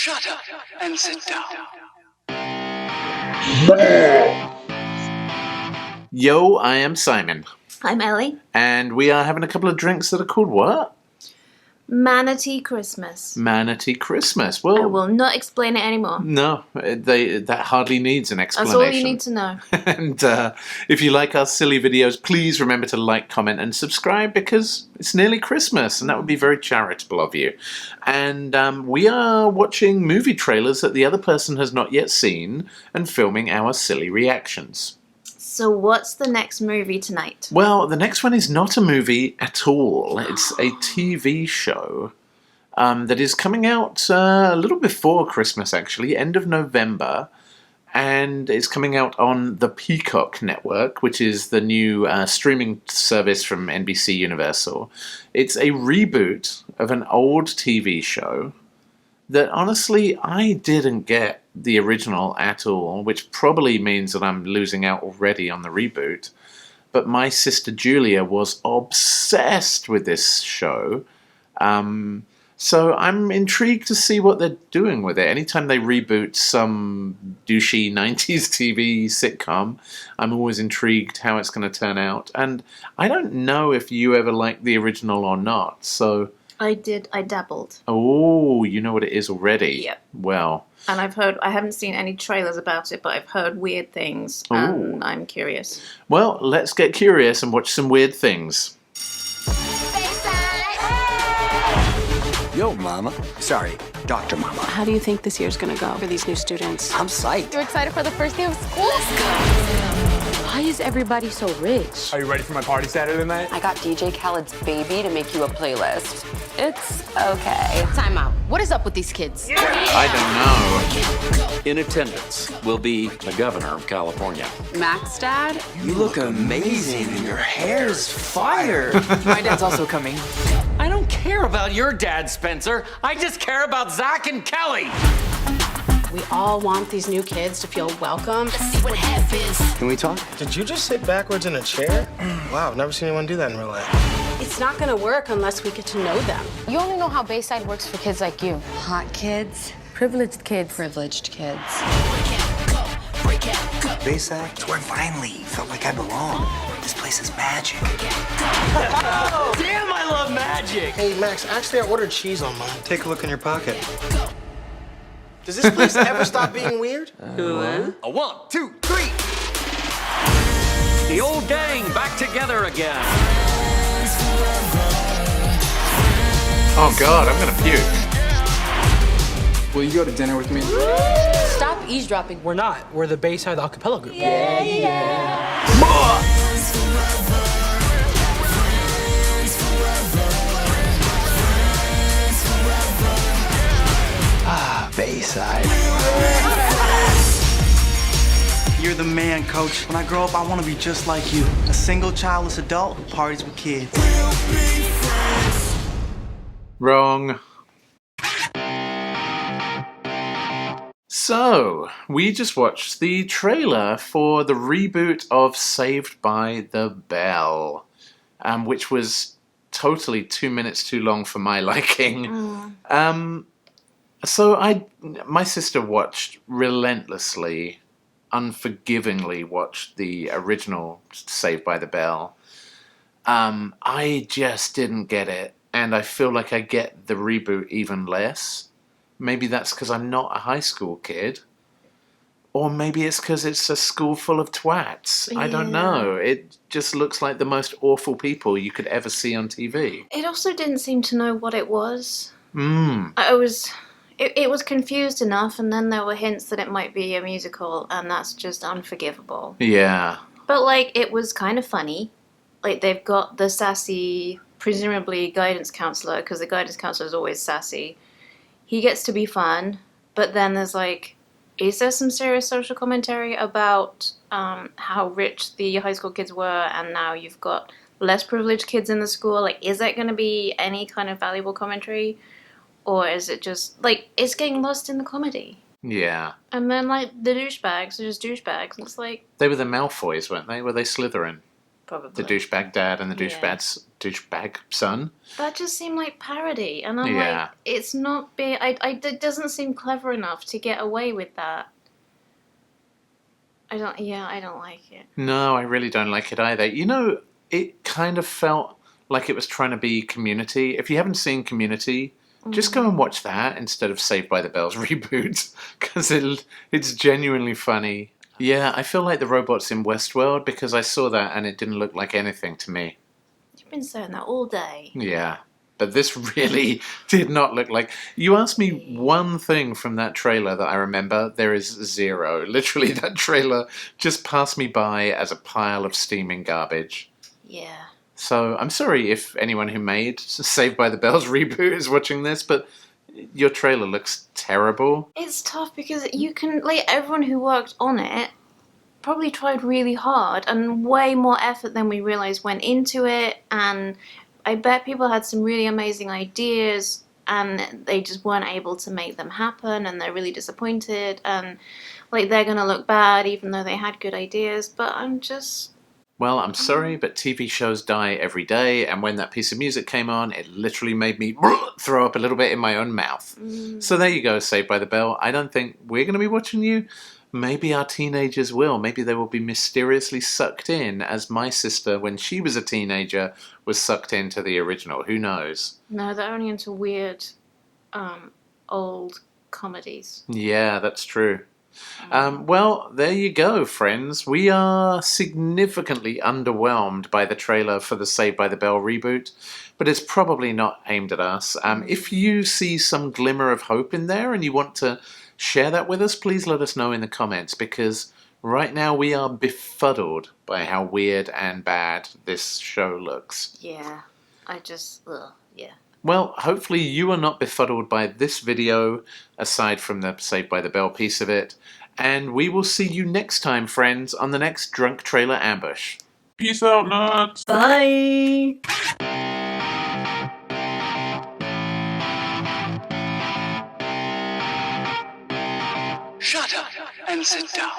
Shut up and sit down. Yo, I am Simon. I'm Ellie. And we are having a couple of drinks that are called what? Manatee Christmas. Manatee Christmas. Well, I will not explain it anymore. No, that hardly needs an explanation. That's all you need to know. And if you like our silly videos, please remember to like, comment, and subscribe because it's nearly Christmas, and that would be very charitable of you. And we are watching movie trailers that the other person has not yet seen and filming our silly reactions. So what's the next movie tonight? Well, the next one is not a movie at all. It's a TV show that is coming out a little before Christmas, actually, end of November. And it's coming out on the Peacock network, which is the new streaming service from NBC Universal. It's a reboot of an old TV show that, honestly, I didn't get the original at all, which probably means that I'm losing out already on the reboot. But my sister Julia was obsessed with this show. So I'm intrigued to see what they're doing with it. Anytime they reboot some douchey 90s TV sitcom, I'm always intrigued how it's going to turn out. And I don't know if you ever liked the original or not, so... I did. I dabbled. Oh, you know what it is already? Yep. Well... And I haven't seen any trailers about it, but I've heard weird things, and I'm curious. Well, let's get curious and watch some weird things. Yo, Mama. Sorry, Dr. Mama. How do you think this year's gonna go for these new students? I'm psyched. You're excited for the first day of school? Why is everybody so rich? Are you ready for my party Saturday night? I got DJ Khaled's Baby to make you a playlist. It's okay. Time out. What is up with these kids? I don't know. In attendance will be the governor of California. Max, Dad? You look amazing and your hair's fire. My dad's also coming. I don't care about your dad, Spencer. I just care about Zach and Kelly. We all want these new kids to feel welcome. Can we talk? Did you just sit backwards in a chair? Wow, I've never seen anyone do that in real life. It's not gonna work unless we get to know them. You only know how Bayside works for kids like you. Hot kids. Privileged kids. Privileged kids. Bayside, it's where I finally felt like I belong. This place is magic. Damn, I love magic. Hey, Max, actually, I ordered cheese on mine. Take a look in your pocket. Does this place ever stop being weird? A 1, 2, 3. The old gang back together again. Oh God, I'm gonna puke. Will you go to dinner with me? Stop eavesdropping. We're not. We're the Bayside acapella group. Bayside. You're the man, Coach. When I grow up, I want to be just like you. A single childless adult who parties with kids. Wrong. So, we just watched the trailer for the reboot of Saved by the Bell, which was totally 2 minutes too long for my liking. So my sister watched relentlessly, unforgivingly watched the original Saved by the Bell. I just didn't get it, and I feel like I get the reboot even less. Maybe that's because I'm not a high school kid. Or maybe it's because it's a school full of twats. I don't know. It just looks like the most awful people you could ever see on TV. It also didn't seem to know what it was. It was confused enough, and then there were hints that it might be a musical, and that's just unforgivable. Yeah. But, like, it was kind of funny. Like, they've got the sassy, presumably guidance counselor, because the guidance counselor is always sassy. He gets to be fun, but then there's, like, is there some serious social commentary about how rich the high school kids were, and now you've got less privileged kids in the school? Like, is that going to be any kind of valuable commentary? Or is it just, like, it's getting lost in the comedy? Yeah. And then, like, the douchebags are just douchebags. It's like... They were the Malfoys, weren't they? Were they Slytherin? Probably. The douchebag dad and the Yeah. douchebag son. That just seemed like parody, and I'm Yeah. like, it's not being. It doesn't seem clever enough to get away with that. I don't like it. No, I really don't like it either. You know, it kind of felt like it was trying to be Community. If you haven't seen Community, just go and watch that instead of Saved by the Bell's reboot, because it's genuinely funny. Yeah, I feel like the robots in Westworld because I saw that and it didn't look like anything to me. You've been saying that all day. Yeah, but this really did not look like... You asked me one thing from that trailer that I remember, there is zero. Literally, that trailer just passed me by as a pile of steaming garbage. Yeah. So I'm sorry if anyone who made Saved by the Bell's reboot is watching this, but your trailer looks terrible. It's tough because you can, like, everyone who worked on it probably tried really hard, and way more effort than we realized went into it, and I bet people had some really amazing ideas and they just weren't able to make them happen, and they're really disappointed, and like they're gonna look bad even though they had good ideas. But Well, I'm sorry, but TV shows die every day, and when that piece of music came on, it literally made me throw up a little bit in my own mouth. So there you go, Saved by the Bell. I don't think we're going to be watching you. Maybe our teenagers will. Maybe they will be mysteriously sucked in, as my sister, when she was a teenager, was sucked into the original. Who knows? no, they're only into weird, old comedies. Yeah, that's true. Well, there you go, friends. We are significantly underwhelmed by the trailer for the Saved by the Bell reboot, but it's probably not aimed at us. If you see some glimmer of hope in there and you want to share that with us, please let us know in the comments, because right now we are befuddled by how weird and bad this show looks. Yeah, yeah. Well, hopefully you are not befuddled by this video, aside from the Saved by the Bell piece of it. And we will see you next time, friends, on the next Drunk Trailer Ambush. Peace out, nuts. Bye! Shut up and sit down.